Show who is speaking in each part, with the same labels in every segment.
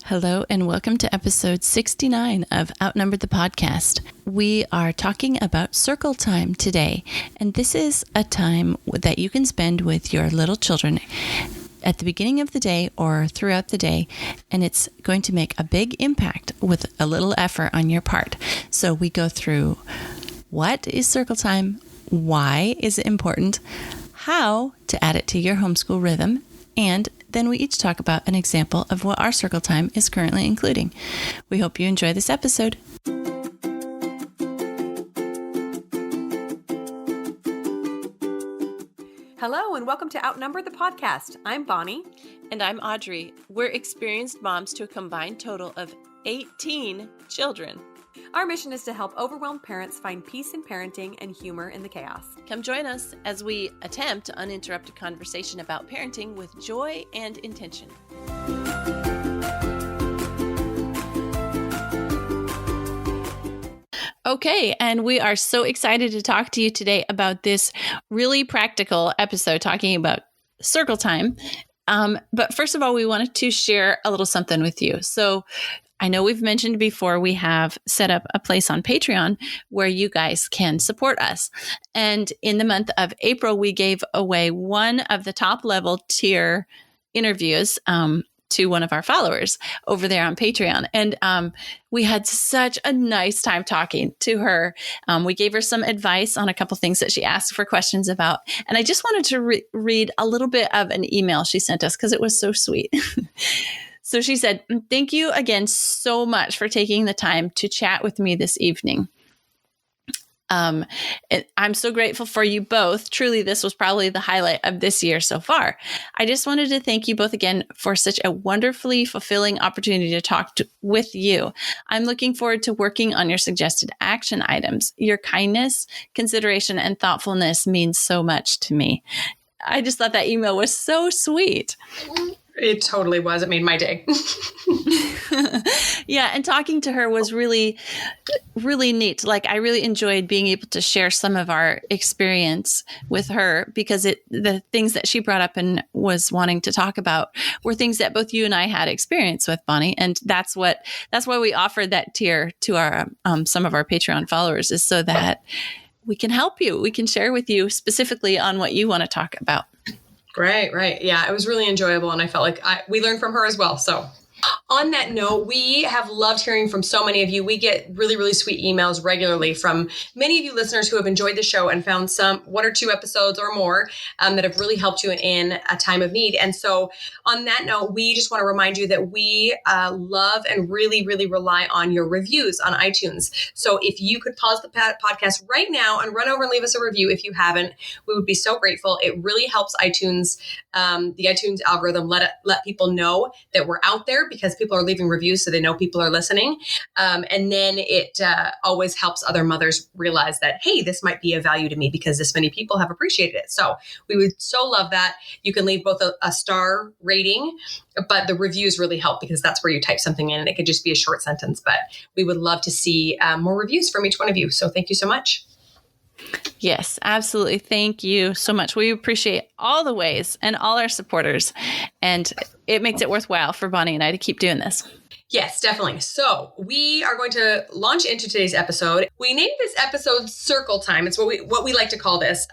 Speaker 1: Hello and welcome to episode 69 of Outnumbered the Podcast. We are talking about circle time today, and this is a time that you can spend with your little children at the beginning of the day or throughout the day, and it's going to make a big impact with a little effort on your part. So we go through what is circle time, why is it important, how to add it to your homeschool rhythm, and then we each talk about an example of what our circle time is currently including. We hope you enjoy this episode.
Speaker 2: Hello and welcome to Outnumber the Podcast. I'm Bonnie.
Speaker 1: And I'm Audrey. We're experienced moms to a combined total of 18 children.
Speaker 2: Our mission is to help overwhelmed parents find peace in parenting and humor in the chaos.
Speaker 1: Come join us as we attempt uninterrupted conversation about parenting with joy and intention. Okay, and we are so excited to talk to you today about this really practical episode talking about circle time. But first of all, we wanted to share a little something with you. So I know we've mentioned before we have set up a place on Patreon where you guys can support us. And in the month of April, we gave away one of the top level tier interviews to one of our followers over there on Patreon. And we had such a nice time talking to her. We gave her some advice on a couple things that she asked for questions about. And I just wanted to read a little bit of an email she sent us because it was so sweet. So she said, "Thank you again so much for taking the time to chat with me this evening. I'm so grateful for you both. Truly, this was probably the highlight of this year so far. I just wanted to thank you both again for such a wonderfully fulfilling opportunity to talk with you. I'm looking forward to working on your suggested action items. Your kindness, consideration, and thoughtfulness means so much to me." I just thought that email was so sweet.
Speaker 3: It totally was. It made my day.
Speaker 1: Yeah. And talking to her was really, really neat. Like, I really enjoyed being able to share some of our experience with her because the things that she brought up and was wanting to talk about were things that both you and I had experience with, Bonnie. And that's why we offered that tier to our, some of our Patreon followers, is so that we can help you. We can share with you specifically on what you want to talk about.
Speaker 3: Right. Yeah, it was really enjoyable. And I felt like we learned from her as well. So on that note, we have loved hearing from so many of you. We get really, really sweet emails regularly from many of you listeners who have enjoyed the show and found one or two episodes or more that have really helped you in a time of need. And so on that note, we just want to remind you that we love and really, really rely on your reviews on iTunes. So if you could pause the podcast right now and run over and leave us a review if you haven't, we would be so grateful. It really helps iTunes, the iTunes algorithm, let people know that we're out there, because people are leaving reviews so they know people are listening. And then it always helps other mothers realize that, hey, this might be of value to me because this many people have appreciated it. So we would so love that. You can leave both a star rating, but the reviews really help because that's where you type something in and it could just be a short sentence. But we would love to see more reviews from each one of you. So thank you so much.
Speaker 1: Yes, absolutely. Thank you so much. We appreciate all the ways and all our supporters, and it makes it worthwhile for Bonnie and I to keep doing this.
Speaker 3: Yes, definitely. So we are going to launch into today's episode. We named this episode Circle Time. It's what we like to call this.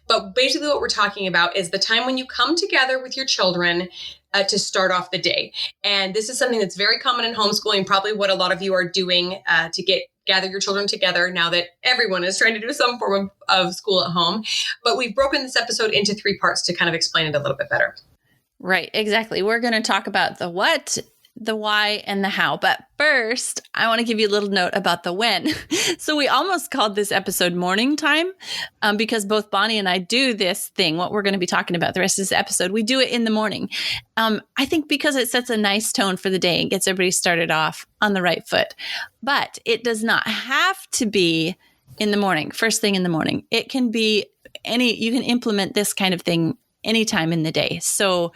Speaker 3: But basically what we're talking about is the time when you come together with your children to start off the day. And this is something that's very common in homeschooling, probably what a lot of you are doing to gather your children together now that everyone is trying to do some form of school at home. But we've broken this episode into 3 parts to kind of explain it a little bit better.
Speaker 1: Right, exactly. We're going to talk about the what, the why, and the how. But first, I want to give you a little note about the when. So we almost called this episode Morning Time because both Bonnie and I do this thing, what we're going to be talking about the rest of this episode. We do it in the morning. I think because it sets a nice tone for the day and gets everybody started off on the right foot. But it does not have to be in the morning, first thing in the morning. It can be you can implement this kind of thing anytime in the day. So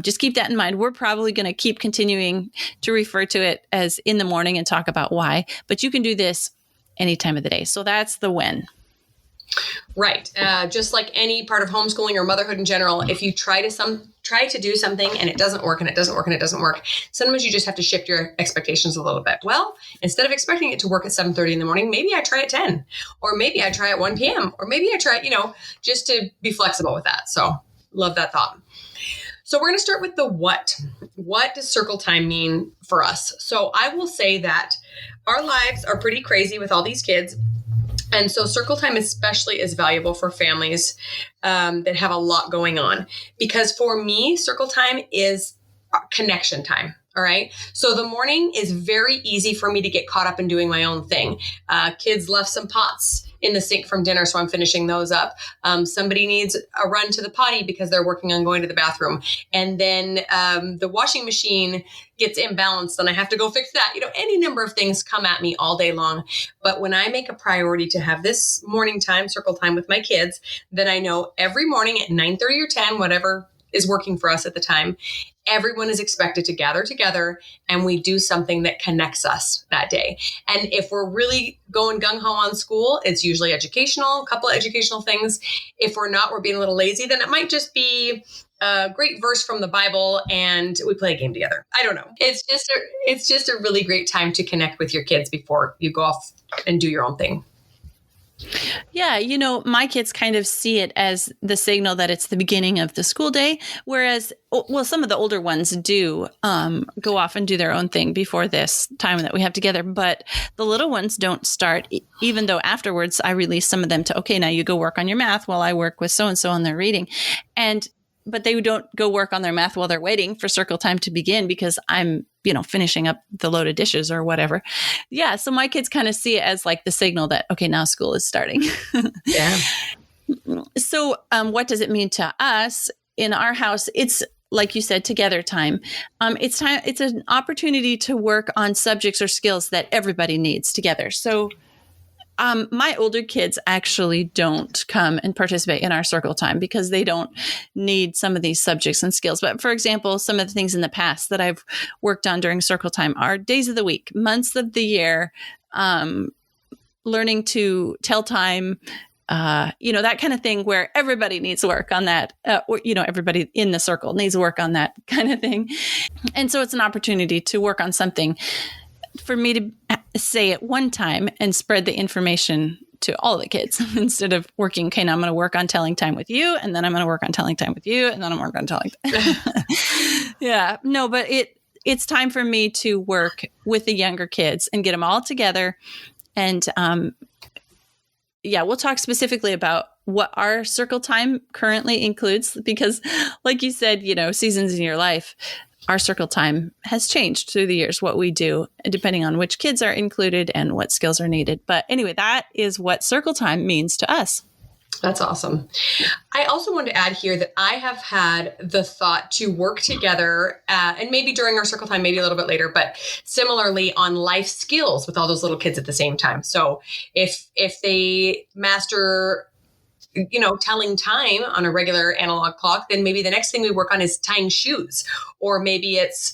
Speaker 1: just keep that in mind. We're probably going to keep continuing to refer to it as in the morning and talk about why, but you can do this any time of the day. So that's the when.
Speaker 3: Right. Just like any part of homeschooling or motherhood in general, if you try to do something and it doesn't work and it doesn't work and it doesn't work, sometimes you just have to shift your expectations a little bit. Well, instead of expecting it to work at 7:30 in the morning, maybe I try at 10, or maybe I try at 1 p.m., or maybe I try, just to be flexible with that. So love that thought. So we're going to start with the what. What does circle time mean for us? So I will say that our lives are pretty crazy with all these kids. And so circle time especially is valuable for families that have a lot going on, because for me, circle time is connection time. All right. So the morning is very easy for me to get caught up in doing my own thing. Kids left some pots in the sink from dinner, so I'm finishing those up. Somebody needs a run to the potty because they're working on going to the bathroom. And then the washing machine gets imbalanced and I have to go fix that. Any number of things come at me all day long. But when I make a priority to have this morning time, circle time with my kids, then I know every morning at 9:30 or 10, whatever is working for us at the time, everyone is expected to gather together and we do something that connects us that day. And if we're really going gung-ho on school, it's usually educational, a couple of educational things. If we're not, we're being a little lazy, then it might just be a great verse from the Bible and we play a game together. I don't know. It's just a really great time to connect with your kids before you go off and do your own thing.
Speaker 1: Yeah, my kids kind of see it as the signal that it's the beginning of the school day, whereas, some of the older ones do go off and do their own thing before this time that we have together, but the little ones don't start, even though afterwards I release some of them to, okay, now you go work on your math while I work with so-and-so on their reading. But they don't go work on their math while they're waiting for circle time to begin because I'm, finishing up the load of dishes or whatever. Yeah. So my kids kind of see it as like the signal that, okay, now school is starting.
Speaker 3: Yeah.
Speaker 1: So what does it mean to us in our house? It's like you said, together time. It's an opportunity to work on subjects or skills that everybody needs together. So my older kids actually don't come and participate in our circle time because they don't need some of these subjects and skills. But for example, some of the things in the past that I've worked on during circle time are days of the week, months of the year, learning to tell time, that kind of thing where everybody needs to work on that, everybody in the circle needs to work on that kind of thing. And so it's an opportunity to work on something for me to say at one time and spread the information to all the kids instead of working, okay, now I'm going to work on telling time with you, and then I'm going to work on telling time with you, and then I'm working on telling Yeah, no, but it's time for me to work with the younger kids and get them all together. And we'll talk specifically about what our circle time currently includes, because like you said, seasons in your life, our circle time has changed through the years, what we do, depending on which kids are included and what skills are needed. But anyway, that is what circle time means to us.
Speaker 3: That's awesome. I also want to add here that I have had the thought to work together, and maybe during our circle time, maybe a little bit later, but similarly on life skills with all those little kids at the same time. So if they master telling time on a regular analog clock, then maybe the next thing we work on is tying shoes, or maybe it's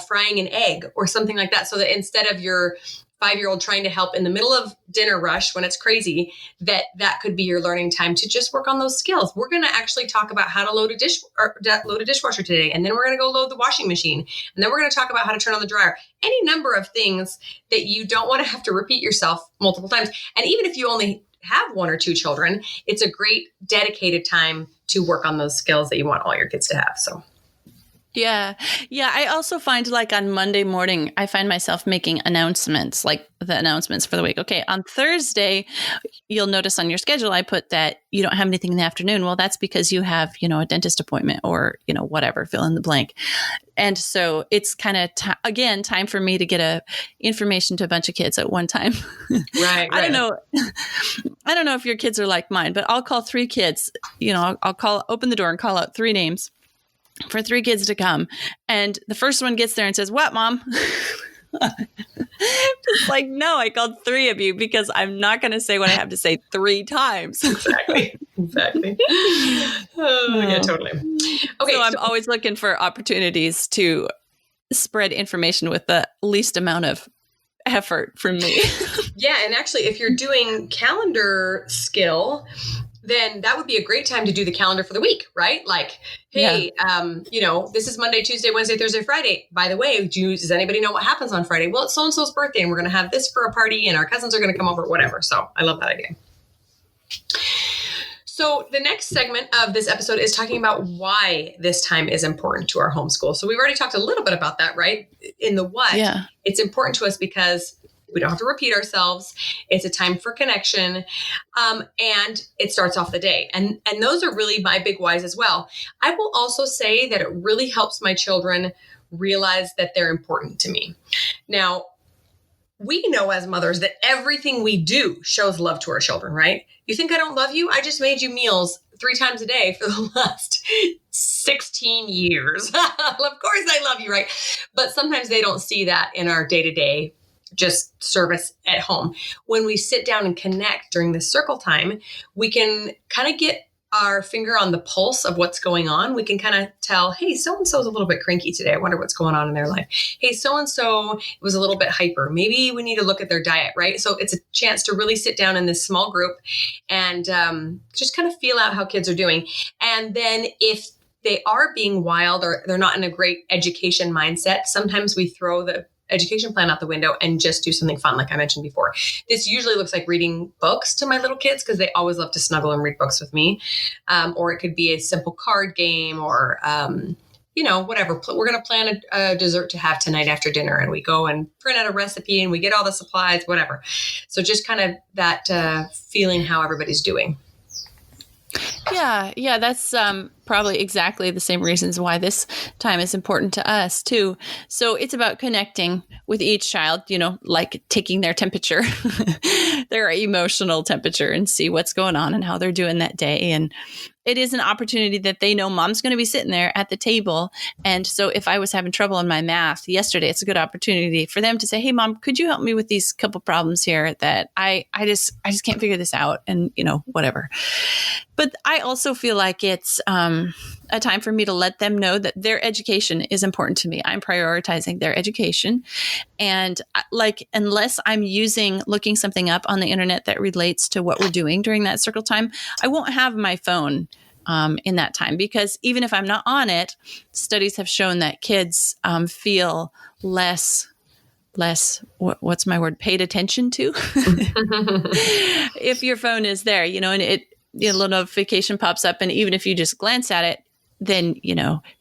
Speaker 3: frying an egg or something like that. So that instead of your 5-year-old trying to help in the middle of dinner rush when it's crazy, that could be your learning time to just work on those skills. We're going to actually talk about how to load a dishwasher today. And then we're going to go load the washing machine. And then we're going to talk about how to turn on the dryer. Any number of things that you don't want to have to repeat yourself multiple times. And even if you only have 1 or 2 children, it's a great dedicated time to work on those skills that you want all your kids to have. So
Speaker 1: Yeah. I also find like on Monday morning, I find myself making announcements, like the announcements for the week. Okay, on Thursday, you'll notice on your schedule, I put that you don't have anything in the afternoon. Well, that's because you have, a dentist appointment or, whatever, fill in the blank. And so it's kind of, time for me to get information to a bunch of kids at one time.
Speaker 3: Right.
Speaker 1: I don't know if your kids are like mine, but I'll call 3 kids, I'll open the door and call out 3 names for 3 kids to come. And the first one gets there and says, "What, Mom?" Just like, no, I called 3 of you because I'm not going to say what I have to say 3 times.
Speaker 3: Exactly. Oh, yeah, totally. Okay.
Speaker 1: So I'm always looking for opportunities to spread information with the least amount of effort from me.
Speaker 3: Yeah. And actually, if you're doing calendar skill, then that would be a great time to do the calendar for the week, right? Like, hey, this is Monday, Tuesday, Wednesday, Thursday, Friday. By the way, does anybody know what happens on Friday? Well, it's so-and-so's birthday and we're going to have this for a party and our cousins are going to come over, whatever. So I love that idea. So the next segment of this episode is talking about why this time is important to our homeschool. So we've already talked a little bit about that, right? In the what, it's important to us because we don't have to repeat ourselves. It's a time for connection. And it starts off the day. And those are really my big whys as well. I will also say that it really helps my children realize that they're important to me. Now, we know as mothers that everything we do shows love to our children, right? You think I don't love you? I just made you meals 3 times a day for the last 16 years. Of course I love you, right? But sometimes they don't see that in our day-to-day just service at home. When we sit down and connect during this circle time, we can kind of get our finger on the pulse of what's going on. We can kind of tell, hey, so-and-so is a little bit cranky today. I wonder what's going on in their life. Hey, so-and-so was a little bit hyper. Maybe we need to look at their diet, right? So it's a chance to really sit down in this small group and just kind of feel out how kids are doing. And then if they are being wild or they're not in a great education mindset, sometimes we throw the education plan out the window and just do something fun, like I mentioned before. This usually looks like reading books to my little kids because they always love to snuggle and read books with me. Or it could be a simple card game or, whatever. We're going to plan a dessert to have tonight after dinner, and we go and print out a recipe and we get all the supplies, whatever. So just kind of that feeling how everybody's doing.
Speaker 1: Yeah, that's probably exactly the same reasons why this time is important to us too. So it's about connecting with each child, like taking their temperature, their emotional temperature, and see what's going on and how they're doing that day. And it is an opportunity that they know mom's going to be sitting there at the table. And so if I was having trouble in my math yesterday, it's a good opportunity for them to say, hey, mom, could you help me with these couple problems here that I just can't figure this out, and, whatever. But I also feel like it's a time for me to let them know that their education is important to me. I'm prioritizing their education. And unless I'm looking something up on the internet that relates to what we're doing during that circle time, I won't have my phone in that time, because even if I'm not on it, studies have shown that kids feel less, what's my word, paid attention to if your phone is there, and a little notification pops up. And even if you just glance at it, then,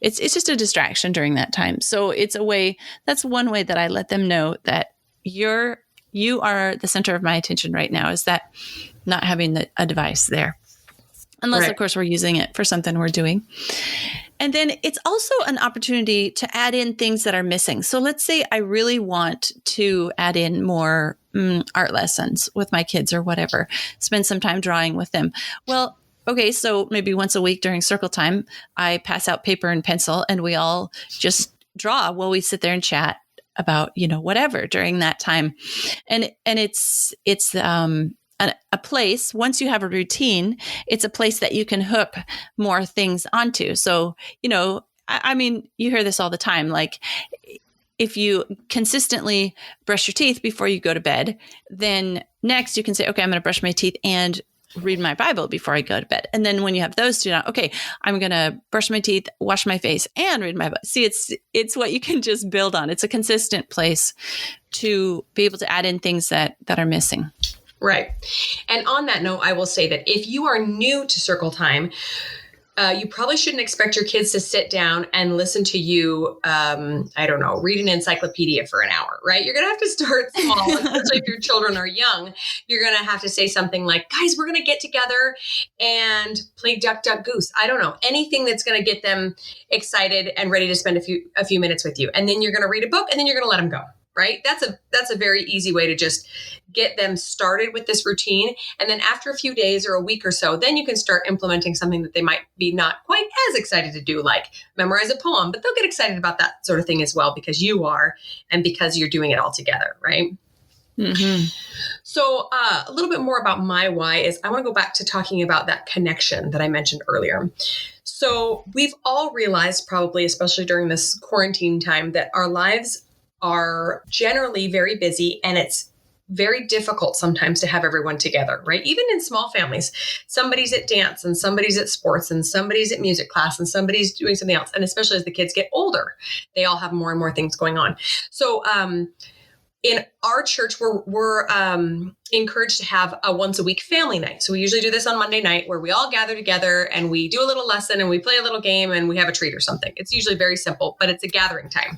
Speaker 1: it's just a distraction during that time. So that's one way that I let them know that you are the center of my attention right now, is that not having a device there. Unless, of course, we're using it for something we're doing. And then it's also an opportunity to add in things that are missing. So let's say I really want to add in more art lessons with my kids or whatever, spend some time drawing with them. Well, okay, so maybe once a week during circle time, I pass out paper and pencil and we all just draw while we sit there and chat about, whatever during that time. And it's a place, once you have a routine, it's a place that you can hook more things onto. So, I mean, you hear this all the time. Like, if you consistently brush your teeth before you go to bed, then next you can say, okay, I'm going to brush my teeth and read my Bible before I go to bed. And then when you have those two down, okay, I'm going to brush my teeth, wash my face, and read my Bible. See, it's what you can just build on. It's a consistent place to be able to add in things that are missing.
Speaker 3: Right. And on that note, I will say that if you are new to circle time, you probably shouldn't expect your kids to sit down and listen to you, read an encyclopedia for an hour, right? You're going to have to start small, especially if your children are young. You're going to have to say something like, guys, we're going to get together and play duck, duck, goose. I don't know, anything that's going to get them excited and ready to spend a few minutes with you. And then you're going to read a book and then you're going to let them go. Right? That's a very easy way to just get them started with this routine. And then after a few days or a week or so, then you can start implementing something that they might be not quite as excited to do, like memorize a poem, but they'll get excited about that sort of thing as well, because you are, and because you're doing it all together. Right?
Speaker 1: Mm-hmm.
Speaker 3: So a little bit more about my why is I want to go back to talking about that connection that I mentioned earlier. So we've all realized, probably, especially during this quarantine time, that our lives are generally very busy, and it's very difficult sometimes to have everyone together, right? Even in small families, somebody's at dance and somebody's at sports and somebody's at music class and somebody's doing something else. And especially as the kids get older, they all have more and more things going on. So, in our church, we're encouraged to have a once a week family night. So we usually do this on Monday night where we all gather together and we do a little lesson and we play a little game and we have a treat or something. It's usually very simple, but it's a gathering time.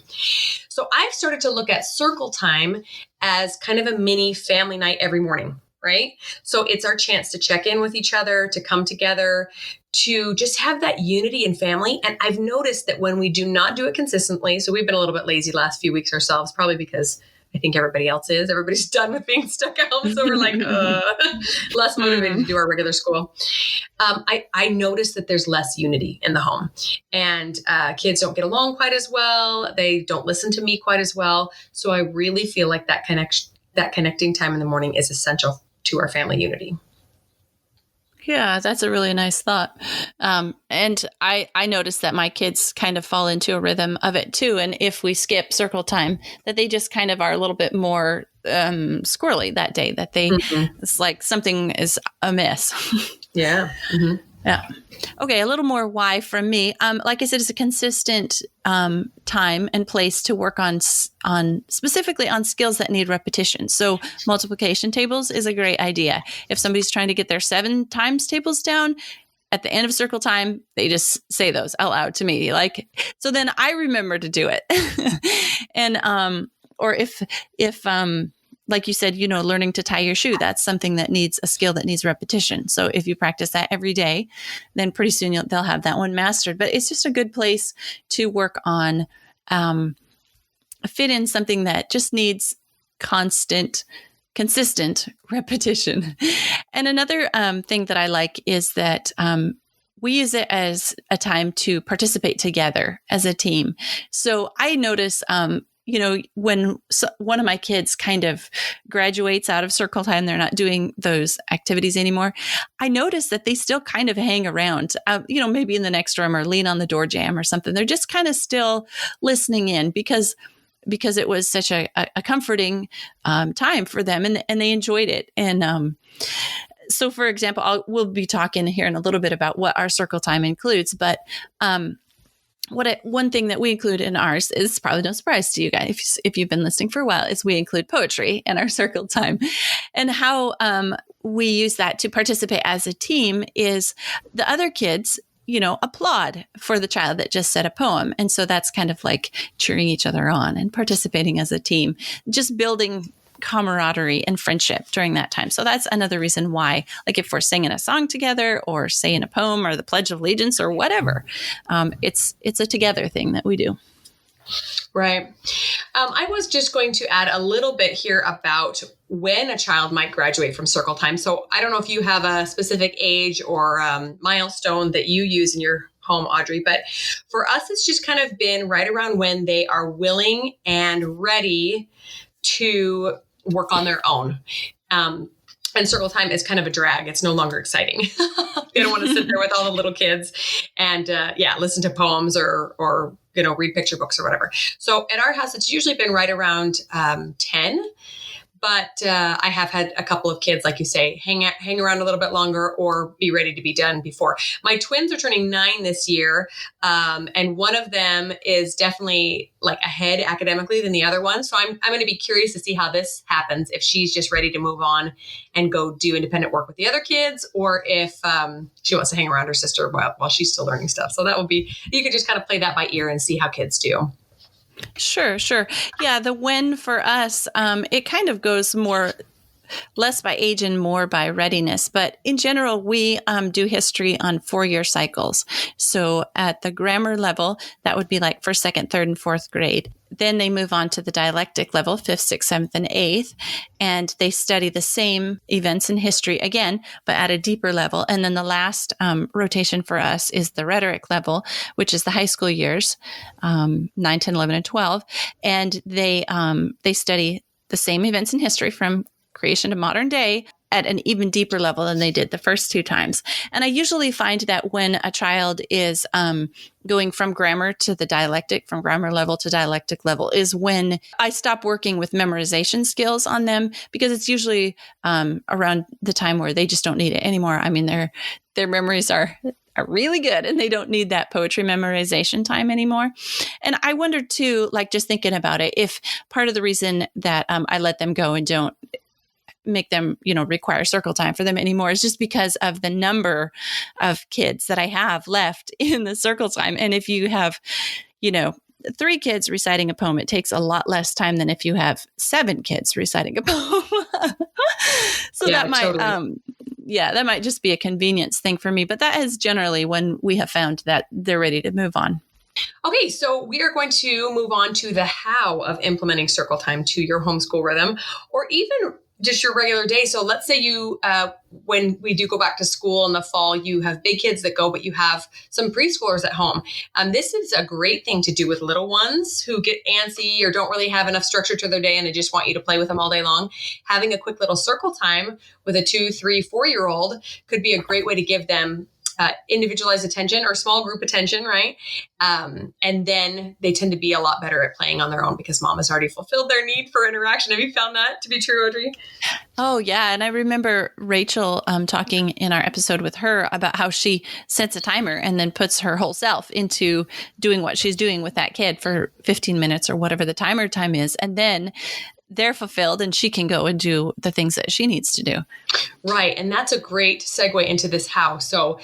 Speaker 3: So I've started to look at circle time as kind of a mini family night every morning, right? So it's our chance to check in with each other, to come together, to just have that unity in family. And I've noticed that when we do not do it consistently, so we've been a little bit lazy the last few weeks ourselves, probably because I think everybody else is. Everybody's done with being stuck at home. So we're like, less motivated to do our regular school. I noticed that there's less unity in the home and kids don't get along quite as well. They don't listen to me quite as well. So I really feel like that connecting time in the morning is essential to our family unity.
Speaker 1: Yeah, that's a really nice thought. And I noticed that my kids kind of fall into a rhythm of it too. And if we skip circle time, that they just kind of are a little bit more squirrely that day, that they, it's like something is amiss.
Speaker 3: Yeah. Mm-hmm.
Speaker 1: Yeah. Okay. A little more why from me. Like I said, it's a consistent time and place to work on specifically on skills that need repetition. So multiplication tables is a great idea. If somebody's trying to get their 7 times tables down, at the end of circle time, they just say those out loud to me. Like, so then I remember to do it. And, or if, like you said, learning to tie your shoe, that's something that needs a skill that needs repetition. So if you practice that every day, then pretty soon they'll have that one mastered. But it's just a good place to work on, fit in something that just needs consistent repetition. And another thing that I like is that we use it as a time to participate together as a team. So I notice, when one of my kids kind of graduates out of circle time, they're not doing those activities anymore. I notice that they still kind of hang around, maybe in the next room or lean on the door jamb or something. They're just kind of still listening in because it was such a comforting time for them and they enjoyed it. And so, for example, we'll be talking here in a little bit about what our circle time includes, but one thing that we include in ours is probably no surprise to you guys if you've been listening for a while, is we include poetry in our circle time. And how we use that to participate as a team is the other kids, applaud for the child that just said a poem. And so that's kind of like cheering each other on and participating as a team, just building camaraderie and friendship during that time. So that's another reason why, like if we're singing a song together or saying a poem or the Pledge of Allegiance or whatever, it's a together thing that we do.
Speaker 3: Right. I was just going to add a little bit here about when a child might graduate from circle time. So I don't know if you have a specific age or milestone that you use in your home, Audrey, but for us, it's just kind of been right around when they are willing and ready to work on their own. And circle time is kind of a drag. It's no longer exciting. They don't want to sit there with all the little kids and listen to poems or read picture books or whatever. So at our house, it's usually been right around 10. But I have had a couple of kids, like you say, hang around a little bit longer or be ready to be done before. My twins are turning 9 this year. And one of them is definitely like ahead academically than the other one. So I'm going to be curious to see how this happens, if she's just ready to move on and go do independent work with the other kids, or if she wants to hang around her sister while she's still learning stuff. So that will be, you can just kind of play that by ear and see how kids do.
Speaker 1: Sure. Yeah, the when for us, it kind of goes less by age and more by readiness. But in general, we do history on 4-year cycles. So at the grammar level, that would be like first, second, third, and fourth grade. Then they move on to the dialectic level, 5th, 6th, 7th, and 8th. And they study the same events in history again, but at a deeper level. And then the last rotation for us is the rhetoric level, which is the high school years, 9, 10, 11, and 12. And they study the same events in history from creation to modern day, at an even deeper level than they did the first 2 times. And I usually find that when a child is going from grammar to the dialectic, from grammar level to dialectic level, is when I stop working with memorization skills on them, because it's usually around the time where they just don't need it anymore. I mean, their memories are really good and they don't need that poetry memorization time anymore. And I wonder too, like just thinking about it, if part of the reason that I let them go and don't make them, require circle time for them anymore is just because of the number of kids that I have left in the circle time. And if you have, 3 kids reciting a poem, it takes a lot less time than if you have 7 kids reciting a poem. So that might, totally. That might just be a convenience thing for me, but that is generally when we have found that they're ready to move on.
Speaker 3: Okay, so we are going to move on to the how of implementing circle time to your homeschool rhythm, or even just your regular day. So let's say you, when we do go back to school in the fall, you have big kids that go, but you have some preschoolers at home. This is a great thing to do with little ones who get antsy or don't really have enough structure to their day and they just want you to play with them all day long. Having a quick little circle time with a 2, 3, 4-year-old could be a great way to give them individualized attention or small group attention, right? And then they tend to be a lot better at playing on their own because mom has already fulfilled their need for interaction. Have you found that to be true, Audrey?
Speaker 1: Oh, yeah. And I remember Rachel talking in our episode with her about how she sets a timer and then puts her whole self into doing what she's doing with that kid for 15 minutes or whatever the timer time is. And then they're fulfilled and she can go and do the things that she needs to do.
Speaker 3: Right. And that's a great segue into this how. So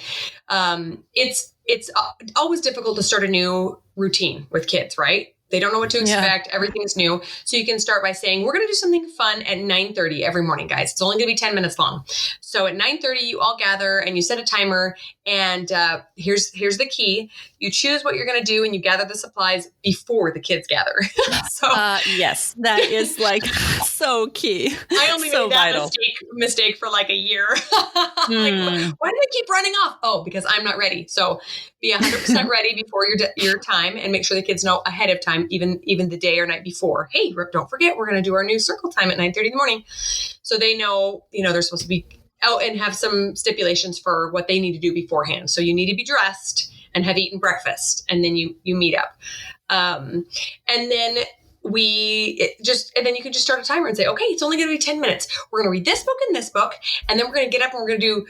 Speaker 3: it's always difficult to start a new routine with kids, right? They don't know what to expect. Yeah. Everything's new. So you can start by saying, we're going to do something fun at 9:30 every morning, guys. It's only going to be 10 minutes long. So at 9:30, you all gather and you set a timer. And here's the key. You choose what you're going to do and you gather the supplies before the kids gather. So
Speaker 1: yes, that is like so key.
Speaker 3: I only
Speaker 1: so
Speaker 3: made that mistake for like a year. Like, why do I keep running off? Oh, because I'm not ready. So be 100% ready before your time and make sure the kids know ahead of time, even the day or night before. Hey, don't forget, we're going to do our new circle time at 9:30 in the morning. So they know, they're supposed to be out and have some stipulations for what they need to do beforehand. So you need to be dressed and have eaten breakfast, and then you meet up. And then and then you can just start a timer and say, okay, it's only going to be 10 minutes. We're going to read this book and this book. And then we're going to get up and we're going to do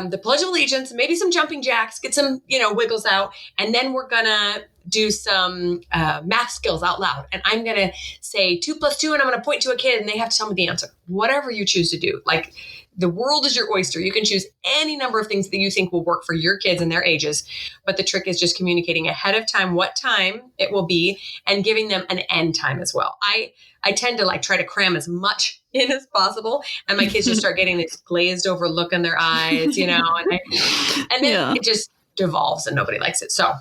Speaker 3: the Pledge of Allegiance, maybe some jumping jacks, get some, wiggles out. And then we're going to do some math skills out loud. And I'm going to say 2 + 2, and I'm going to point to a kid and they have to tell me the answer. Whatever you choose to do. Like, the world is your oyster. You can choose any number of things that you think will work for your kids and their ages. But the trick is just communicating ahead of time what time it will be and giving them an end time as well. I tend to try to cram as much in as possible. And my kids just start getting this glazed over look in their eyes, and then it just devolves and nobody likes it. So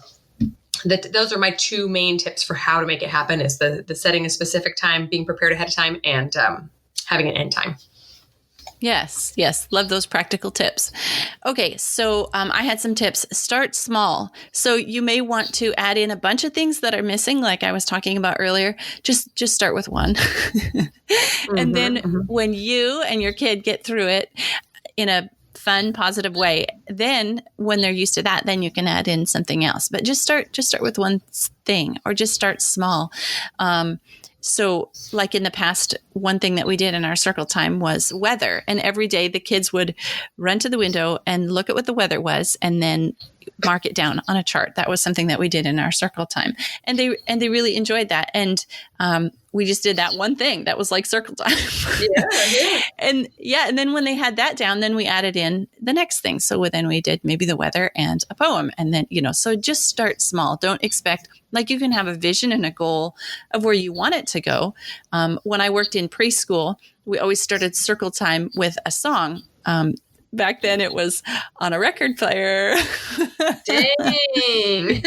Speaker 3: those are my 2 main tips for how to make it happen: is the setting a specific time, being prepared ahead of time, and having an end time.
Speaker 1: Yes. Love those practical tips. Okay. So I had some tips. Start small. So you may want to add in a bunch of things that are missing, like I was talking about earlier. Just start with one. And then when you and your kid get through it in a fun, positive way, then when they're used to that, then you can add in something else. But just start with one thing, or just start small. So like in the past, one thing that we did in our circle time was weather. And every day the kids would run to the window and look at what the weather was and then mark it down on a chart. That was something that we did in our circle time. And they really enjoyed that. And we just did that one thing that was like circle time. Yeah. And then when they had that down, then we added in the next thing. So then we did maybe the weather and a poem. And then, so just start small. Don't expect, you can have a vision and a goal of where you want it to go. When I worked in preschool, we always started circle time with a song. Back then it was on a record player.
Speaker 3: Dang.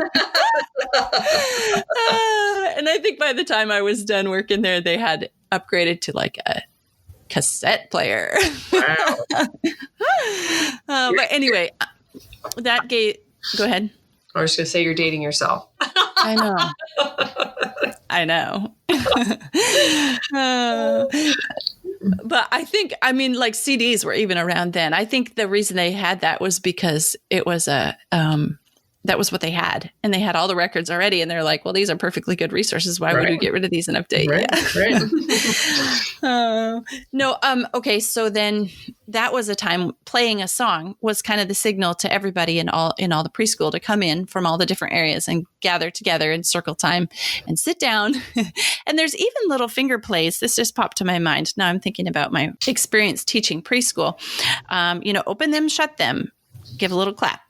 Speaker 1: And I think by the time I was done working there, they had upgraded to a cassette player. Wow. But anyway, go ahead.
Speaker 3: I was going to say you're dating yourself.
Speaker 1: I know. But I think, like CDs were even around then. I think the reason they had that was because it was that was what they had. And they had all the records already. And they're like, well, these are perfectly good resources. Why would we get rid of these and update?
Speaker 3: Right.
Speaker 1: No. Okay. So then that was a time playing a song was kind of the signal to everybody in all the preschool to come in from all the different areas and gather together in circle time and sit down. And there's even little finger plays. This just popped to my mind. Now I'm thinking about my experience teaching preschool. Open them, shut them, give a little clap.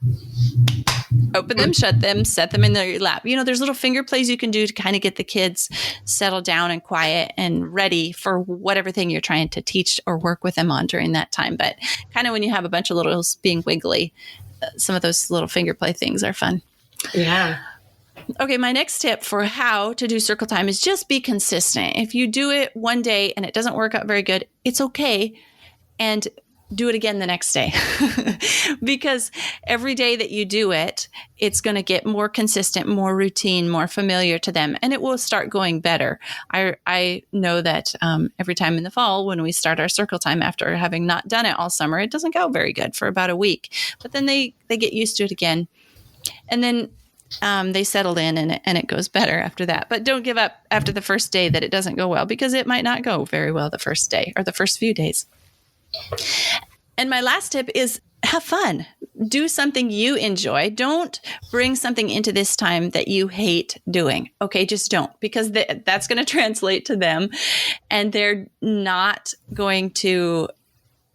Speaker 1: Open them, shut them, set them in their lap. There's little finger plays you can do to kind of get the kids settled down and quiet and ready for whatever thing you're trying to teach or work with them on during that time. But kind of when you have a bunch of littles being wiggly, some of those little finger play things are fun.
Speaker 3: Yeah.
Speaker 1: Okay, my next tip for how to do circle time is just be consistent. If you do it one day and it doesn't work out very good, it's okay. And do it again the next day because every day that you do it, it's going to get more consistent, more routine, more familiar to them, and it will start going better. I know that every time in the fall when we start our circle time after having not done it all summer, it doesn't go very good for about a week, but then they get used to it again. And then they settled in and it goes better after that. But don't give up after the first day that it doesn't go well because it might not go very well the first day or the first few days. And my last tip is have fun. Do something you enjoy. Don't bring something into this time that you hate doing. Okay, just don't, because that's going to translate to them and they're not going to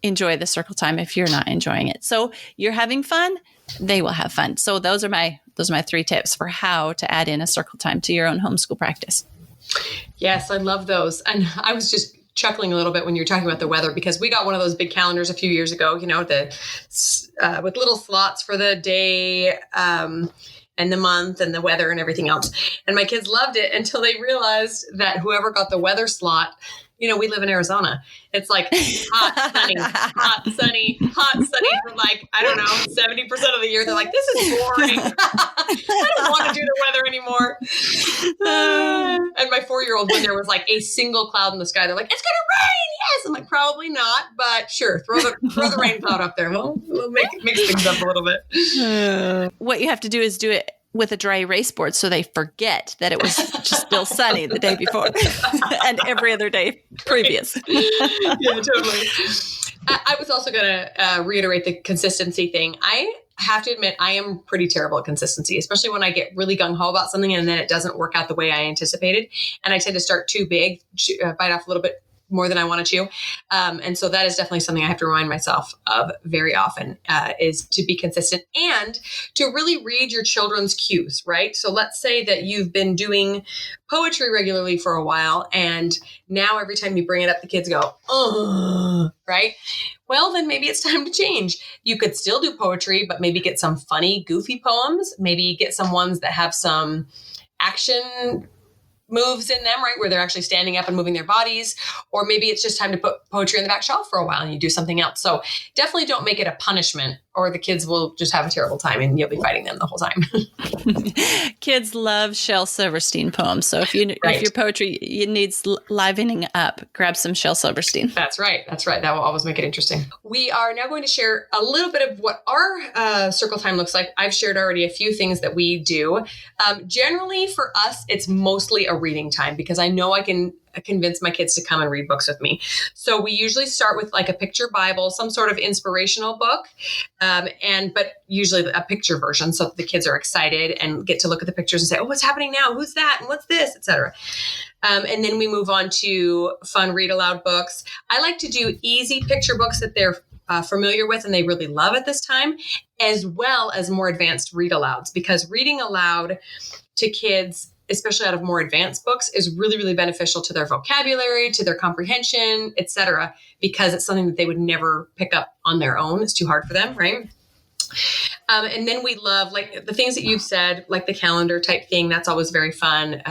Speaker 1: enjoy the circle time if you're not enjoying it. So you're having fun, they will have fun. So those are my 3 tips for how to add in a circle time to your own homeschool practice.
Speaker 3: Yes, I love those. And I was just chuckling a little bit when you were talking about the weather because we got one of those big calendars a few years ago, with little slots for the day and the month and the weather and everything else. And my kids loved it until they realized that whoever got the weather slot, we live in Arizona. It's like hot, sunny, hot, sunny, hot, sunny for 70% of the year. They're like, this is boring. I don't want to do the weather anymore. And my 4-year-old, when there was like a single cloud in the sky, they're like, it's going to rain. Yes. I'm like, probably not, but sure. Throw the rain cloud up there. We'll mix things up a little bit.
Speaker 1: What you have to do is do it with a dry erase board so they forget that it was just still sunny the day before and every other day previous.
Speaker 3: Yeah, totally. I was also going to reiterate the consistency thing. I have to admit, I am pretty terrible at consistency, especially when I get really gung-ho about something and then it doesn't work out the way I anticipated. And I tend to start too big, bite off a little bit more than I want to chew. And so that is definitely something I have to remind myself of very often, is to be consistent and to really read your children's cues, right? So let's say that you've been doing poetry regularly for a while, and now every time you bring it up, the kids go, oh, right? Well, then maybe it's time to change. You could still do poetry, but maybe get some funny, goofy poems, maybe get some ones that have some action moves in them, right? Where they're actually standing up and moving their bodies, or maybe it's just time to put poetry on the back shelf for a while and you do something else. So definitely don't make it a punishment or the kids will just have a terrible time and you'll be fighting them the whole time.
Speaker 1: Kids love Shel Silverstein poems. So if your poetry needs livening up, grab some Shel Silverstein.
Speaker 3: That's right. That will always make it interesting. We are now going to share a little bit of what our circle time looks like. I've shared already a few things that we do. Generally for us, it's mostly a reading time because I know I can convince my kids to come and read books with me. So we usually start with like a picture Bible, some sort of inspirational book, but usually a picture version so that the kids are excited and get to look at the pictures and say, oh, what's happening now? Who's that? And what's this? Etc. And then we move on to fun read aloud books. I like to do easy picture books that they're familiar with and they really love at this time, as well as more advanced read alouds, because reading aloud to kids, especially out of more advanced books, is really, really beneficial to their vocabulary, to their comprehension, etc., because it's something that they would never pick up on their own. It's too hard for them, right? And then we love, like, the things that you've said, like the calendar type thing. That's always very fun.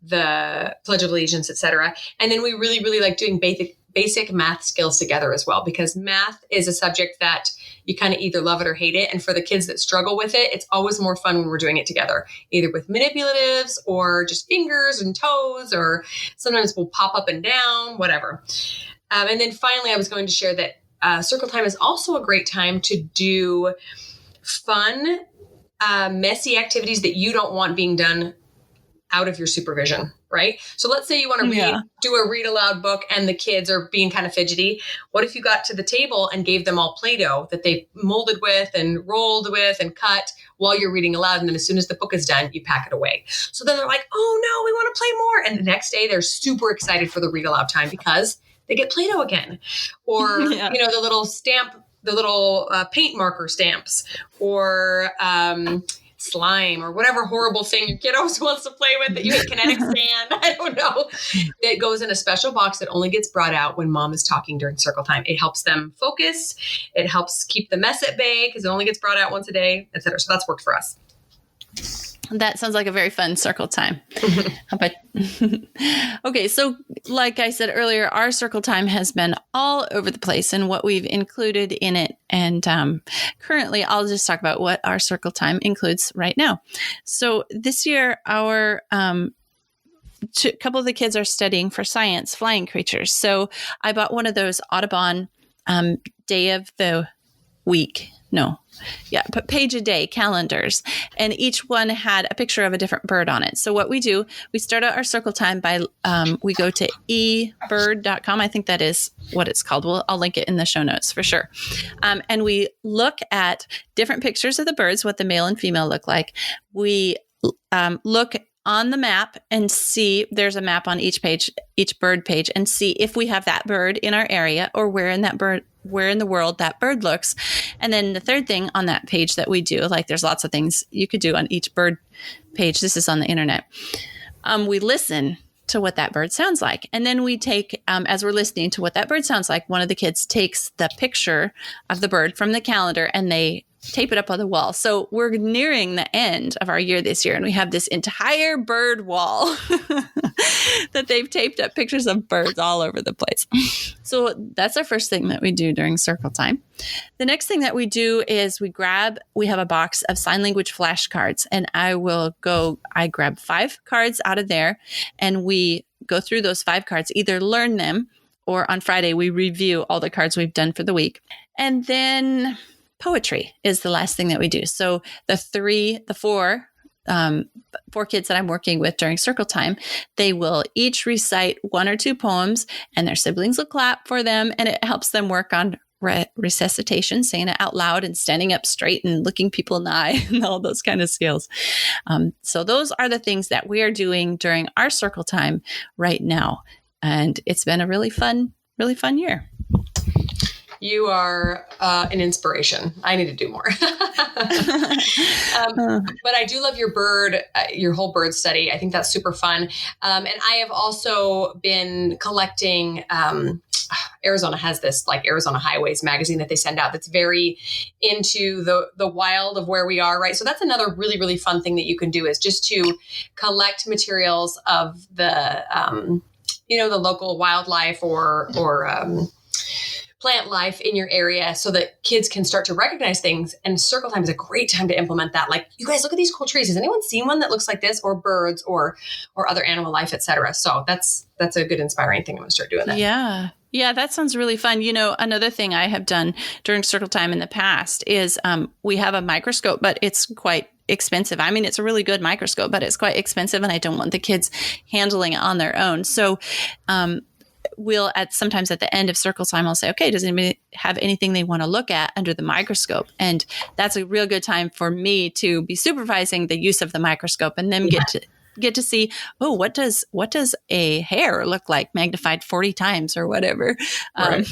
Speaker 3: The Pledge of Allegiance, etc. And then we really, really like doing basic basic math skills together as well, because math is a subject that you kind of either love it or hate it. And for the kids that struggle with it, it's always more fun when we're doing it together, either with manipulatives or just fingers and toes, or sometimes we'll pop up and down, whatever. And then finally, I was going to share that circle time is also a great time to do fun, messy activities that you don't want being done out of your supervision, right? So let's say you want to do a read aloud book and the kids are being kind of fidgety. What if you got to the table and gave them all Play-Doh that they molded with and rolled with and cut while you're reading aloud? And then as soon as the book is done, you pack it away. So then they're like, oh no, we want to play more. And the next day they're super excited for the read aloud time because they get Play-Doh again. Or, the little stamp, the little paint marker stamps, or slime, or whatever horrible thing your kid always wants to play with that you hate, kinetic sand, I don't know, that goes in a special box that only gets brought out when mom is talking during circle time. It helps them focus. It helps keep the mess at bay because it only gets brought out once a day, etc. So that's worked for us.
Speaker 1: That sounds like a very fun circle time. But okay, so like I said earlier, our circle time has been all over the place and what we've included in it. And currently, I'll just talk about what our circle time includes right now. So this year, our couple of the kids are studying for science, flying creatures. So I bought one of those Audubon day of the week. But page a day calendars. And each one had a picture of a different bird on it. So what we do, we start out our circle time by, we go to ebird.com. I think that is what it's called. I'll link it in the show notes for sure. And we look at different pictures of the birds, what the male and female look like. We look on the map and see, there's a map on each page, each bird page, and see if we have that bird in our area or where in the world that bird looks. And then the third thing on that page that we do, like there's lots of things you could do on each bird page. This is on the internet. We listen to what that bird sounds like. And then we take, as we're listening to what that bird sounds like, one of the kids takes the picture of the bird from the calendar and they tape it up on the wall. So we're nearing the end of our year this year, and we have this entire bird wall that they've taped up pictures of birds all over the place. So that's our first thing that we do during circle time. The next thing that we do is we have a box of sign language flashcards, and I grab 5 cards out of there, and we go through those 5 cards, either learn them, or on Friday, we review all the cards we've done for the week. And then poetry is the last thing that we do. So the four kids that I'm working with during circle time, they will each recite 1 or 2 poems, and their siblings will clap for them, and it helps them work on resuscitation, saying it out loud and standing up straight and looking people in the eye and all those kind of skills. So those are the things that we are doing during our circle time right now. And it's been a really fun year.
Speaker 3: You are an inspiration. I need to do more. But I do love your whole bird study. I think that's super fun. And I have also been collecting, Arizona has this like Arizona Highways magazine that they send out that's very into the wild of where we are, right? So that's another really, really fun thing that you can do, is just to collect materials of the, the local wildlife or plant life in your area, so that kids can start to recognize things. And circle time is a great time to implement that. Like, you guys, look at these cool trees. Has anyone seen one that looks like this, or birds or other animal life, etc.? So that's a good inspiring thing. I'm going to start doing that.
Speaker 1: Yeah, that sounds really fun. Another thing I have done during circle time in the past is we have a microscope, but it's quite expensive. I mean, it's a really good microscope, but it's quite expensive, and I don't want the kids handling it on their own. So sometimes at the end of circle time, I'll say, okay, does anybody have anything they want to look at under the microscope? And that's a real good time for me to be supervising the use of the microscope, and then get to see, what does a hair look like magnified 40 times or whatever. Right.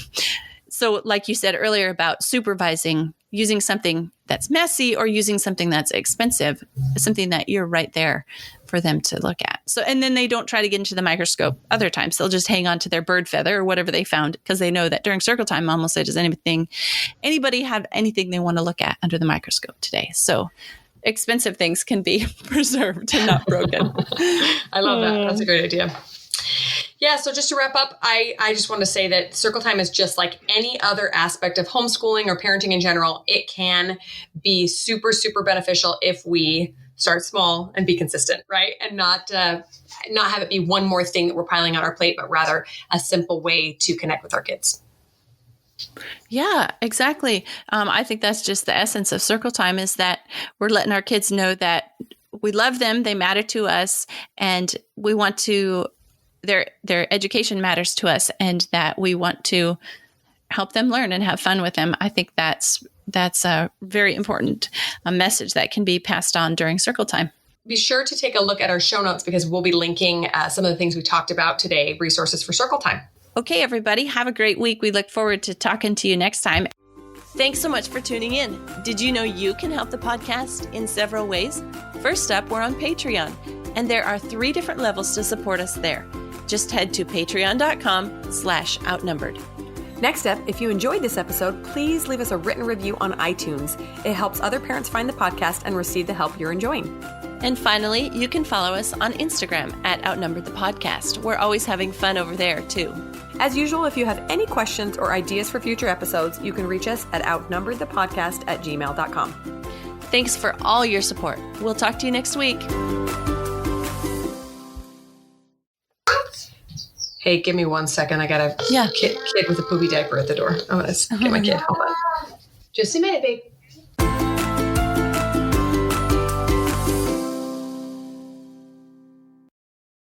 Speaker 1: So like you said earlier about supervising, using something that's messy or using something that's expensive, something that you're right there for them to look at. So, and then they don't try to get into the microscope other times. They'll just hang on to their bird feather or whatever they found, because they know that during circle time, Mom will say, does anybody have anything they want to look at under the microscope today? So expensive things can be preserved and not broken.
Speaker 3: I love that. That's a great idea. Yeah, so just to wrap up, I just want to say that circle time is just like any other aspect of homeschooling or parenting in general. It can be super, super beneficial if we start small and be consistent, right? And not have it be one more thing that we're piling on our plate, but rather a simple way to connect with our kids.
Speaker 1: Yeah, exactly. I think that's just the essence of circle time, is that we're letting our kids know that we love them, they matter to us, and we want to, their education matters to us, and that we want to help them learn and have fun with them. I think that's a very important message that can be passed on during circle time.
Speaker 3: Be sure to take a look at our show notes because we'll be linking some of the things we talked about today, resources for circle time.
Speaker 1: Okay, everybody, have a great week. We look forward to talking to you next time. Thanks so much for tuning in. Did you know you can help the podcast in several ways? First up, we're on Patreon, and there are 3 different levels to support us there. Just head to patreon.com/outnumbered.
Speaker 2: Next up, if you enjoyed this episode, please leave us a written review on iTunes. It helps other parents find the podcast and receive the help you're enjoying.
Speaker 1: And finally, you can follow us on Instagram @OutnumberedThePodcast. We're always having fun over there, too.
Speaker 2: As usual, if you have any questions or ideas for future episodes, you can reach us at outnumberedthepodcast@gmail.com.
Speaker 1: Thanks for all your support. We'll talk to you next week.
Speaker 3: Hey, give me 1 second. I got a kid with a poopy diaper at the door. I'm going to get my kid. Hold on. Just a minute, babe.